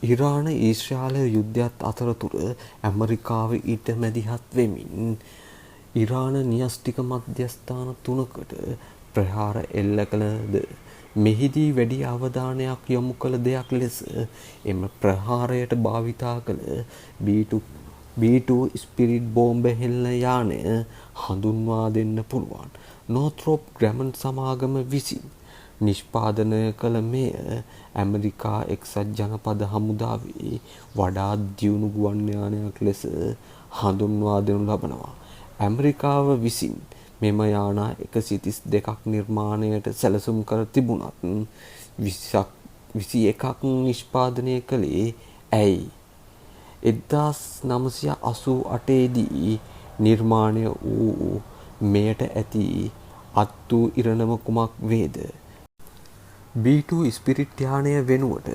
ඉරාන ඊශ්‍රායල යුද්ධයත් අතරතුර ඇමරිකාව ඊට මැදිහත් වෙමින් ඉරාන න්‍යෂ්ටික මධ්‍යස්ථාන 3කට ප්‍රහාර එල්ල කළද මෙහිදී වැඩි අවධානයක් යොමු කළ දෙයක් ලෙස එම ප්‍රහාරයට භාවිතා කළ B2 ස්පිරිට් බෝම්බ හෙළන යානය හඳුන්වා දෙන්න පුළුවන්. නෝත්‍රොප් ග්‍රැමන් සමාගම විසින් නිෂ්පාදනය කළ මෙය ඇමරිකා එක්සත් ජනපද හමුදාවේ වඩාත් දියුණු ගුවන් යානයක් ලෙස හඳුන්වා දෙනු ලබනවා. ඇමරිකාව විසින් මෙම යාන 132ක් නිර්මාණයට සැලසුම් කර තිබුණත් 21ක් නිෂ්පාදනය කළේ ඇයි? 1988 දී නිර්මාණය වූ මෙයට ඇති අත් වූ ඉරණම කුමක් වේද? B2 ස්පිරිට් යානය වෙනුවට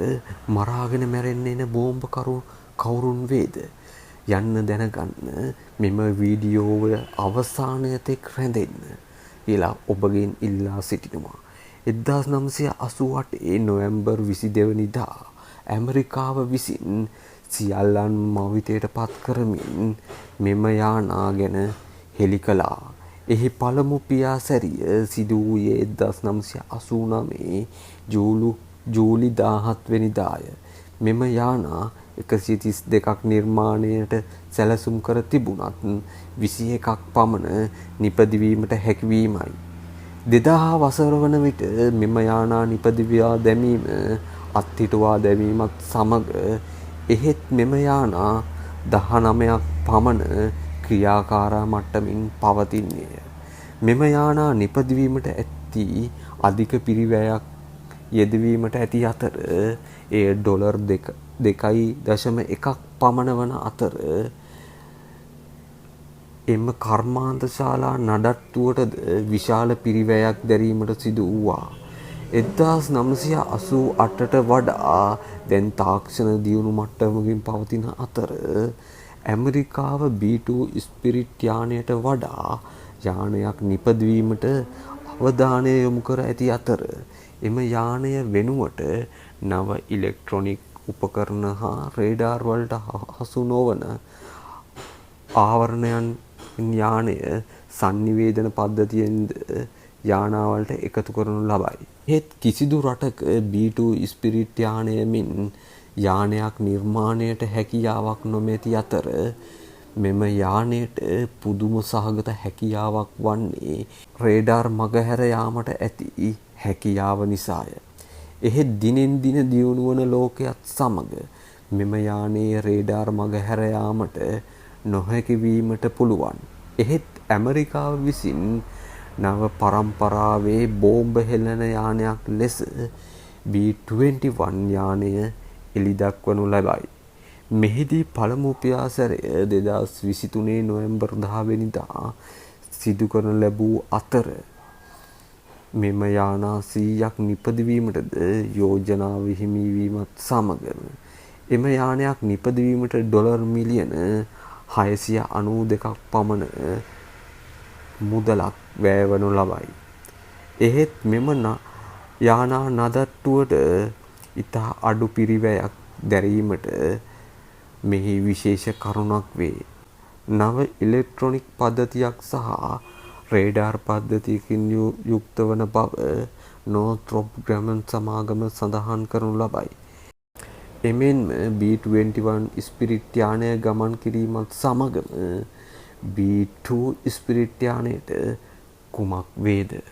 මරාගෙන මැරෙන්න එන බෝම්බ කවුරුන් වේද? යන්න දැනගන්න මෙම වීඩියෝව අවසානය තෙක් රැඳෙන්න කියලා ඔබගෙන් ඉල්ලා සිටිනවා. 1988 නොවැම්බර් 22 වෙනිදා ඇමරිකාව විසින් සියල්ලන් මවිතයට පත් කරමින් මෙම යානා ගැන හෙළි කළා. එහි පළමු පියාසැරිය සිදු වූයේ 1989 ජූලි 17 වෙනිදාය. මෙම යානා 132ක් නිර්මාණයට සැලසුම් කර තිබුණත් 21ක් පමණ නිපදවීමට හැකිවීමයි. 2000 වසර වන විට මෙම යානා නිපදවා දැමීම අත්හිටුවා දැමීමත් සමග එහෙත් මෙම යානා 19ක් පමණ ක්‍රියාකාරා මට්ටමින් පවතින්නේය. මෙම යානා නිපදවීමට ඇති අධික පිරිවැයක් යෙදවීමට ඇති අතර එය ඩොලර් 2.1ක් පමණ වන අතර එම කර්මාන්තශාලා නඩත්තුවටද විශාල පිරිවැයක් දැරීමට සිදු වූවා. 1988ට වඩා දැන් තාක්ෂණ දියුණු මට්ටමකින් පවතින අතර ඇමරිකාව B2 ස්පිරිට් යානයට වඩා යානයක් නිපදවීමට අවධානය යොමු කර ඇති අතර එම යානය වෙනුවට නව ඉලෙක්ට්‍රොනික උපකරණ හා රේඩාර් වලට හසු නොවන ආවරණයන් යානය සංනිවේදන පද්ධතියෙන්ද යානාවලට එකතු කරනු ලබයි. ඒත් කිසිදු රටක B2 ස්පිරිට් යානය මෙන් යානයක් නිර්මාණයට හැකියාවක් නොමැති අතර මෙම යානයට පුදුම සහගත හැකියාවක් වන්නේ රේඩාර් මගහැර යාමට ඇති හැකියාව නිසාය. එහෙත් දිනෙන් දින දියුණු වන ලෝකයත් සමග මෙම යානයේ රේඩාර් මගහැර යාමට නොහැකි වීමට පුළුවන්. එහෙත් ඇමරිකාව විසින් නව පරම්පරාවේ බෝම්බ හෙළන යානයක් ලෙස B-21 යානය එළිදක්වනු ලබයි. මෙහිදී පළමු පියාසරය 2023 නොවැම්බර් 10 වෙනිදා සිදු කරනු ලැබූ අතර මෙම යානා 100ක් නිපදවීමටද යෝජනාව හිමිවීමත් සමගම එම යානයක් නිපදවීමට ඩොලර් මිලියන 692ක් පමණ මුදලක් වැයවනු ලබයි. එහෙත් මෙම යානා නඩත්තුවට ඉතා අඩු පිරිවැයක් දැරීමට මෙහි විශේෂ කරුණක් වේ. නව ඉලෙක්ට්‍රොනික පද්ධතියක් සහ රේඩාර් පද්ධතියකින් යුක්ත වන බව නෝත්‍රොප් ග්‍රැමන් සමාගම සඳහන් කරනු ලබයි. එමෙන්ම B-21 ස්පිරිට් යානය ගමන් කිරීමත් සමගම B2 ස්පිරිට් යානයට කුමක් වේද?